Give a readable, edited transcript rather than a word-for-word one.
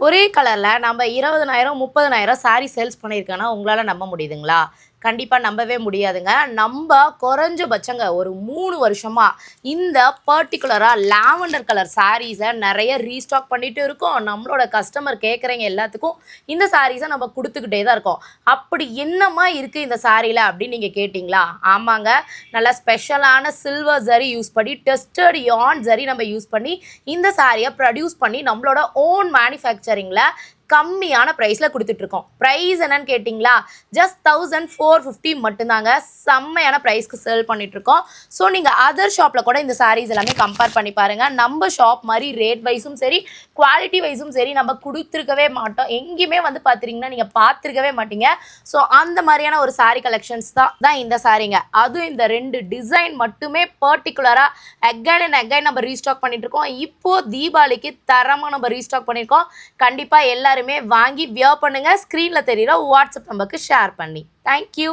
ஒரே கலரில் நம்ம 20,000 30,000 சாரீ சேல்ஸ் பண்ணியிருக்கேன்னா உங்களால் நம்ப முடியுதுங்களா? கண்டிப்பாக நம்பவே முடியாதுங்க. நம்ம குறைஞ்சபட்சங்க ஒரு 3 வருஷமாக இந்த பர்ட்டிகுலராக லாவெண்டர் கலர் சாரீஸை நிறைய ரீஸ்டாக் பண்ணிட்டு இருக்கோம். நம்மளோட கஸ்டமர் கேட்குறவங்க எல்லாத்துக்கும் இந்த சாரீஸை நம்ம கொடுத்துக்கிட்டே தான் இருக்கோம். அப்படி என்னமா இருக்குது இந்த சாரியில் அப்படின்னு நீங்கள் கேட்டிங்களா? ஆமாங்க, நல்லா ஸ்பெஷலான சில்வர் ஜரி யூஸ் பண்ணி டெஸ்டட் யான் ஜரி நம்ம யூஸ் பண்ணி இந்த சாரியை ப்ரொடியூஸ் பண்ணி நம்மளோட ஓன் மேனுஃபேக்சரிங்கில் கம்மியான ப்ரைஸில் கொடுத்துட்ருக்கோம். ப்ரைஸ் என்னன்னு கேட்டிங்களா? ஜஸ்ட் 1450 மட்டும்தாங்க. செம்மையான ப்ரைஸ்க்கு சேல் பண்ணிகிட்ருக்கோம். ஸோ நீங்கள் அதர் ஷாப்பில் கூட இந்த சாரீஸ் எல்லாமே கம்பேர் பண்ணி பாருங்கள். நம்ம ஷாப் மாதிரி ரேட் வைஸும் சரி, குவாலிட்டி வைஸும் சரி நம்ம கொடுத்துருக்கவே மாட்டோம். எங்கேயுமே வந்து பார்த்துட்டிங்கன்னா நீங்கள் பார்த்துருக்கவே மாட்டீங்க. ஸோ அந்த மாதிரியான ஒரு சாரீ கலெக்ஷன்ஸ் தான் இந்த சாரீங்க. அதுவும் இந்த 2 டிசைன் மட்டுமே பர்ட்டிகுலராக அகைன் அண்ட் அகைன் நம்ம ரீஸ்டாக் பண்ணிகிட்ருக்கோம். இப்போது தீபாவளிக்கு தரமாக நம்ம ரீஸ்டாக் பண்ணியிருக்கோம். கண்டிப்பாக எல்லாரும் வாங்கி வியர் பண்ணுங்க. ஸ்க்ரீனில் தெரியுற வாட்ஸ்அப் நம்பருக்கு ஷேர் பண்ணி. தேங்க்யூ.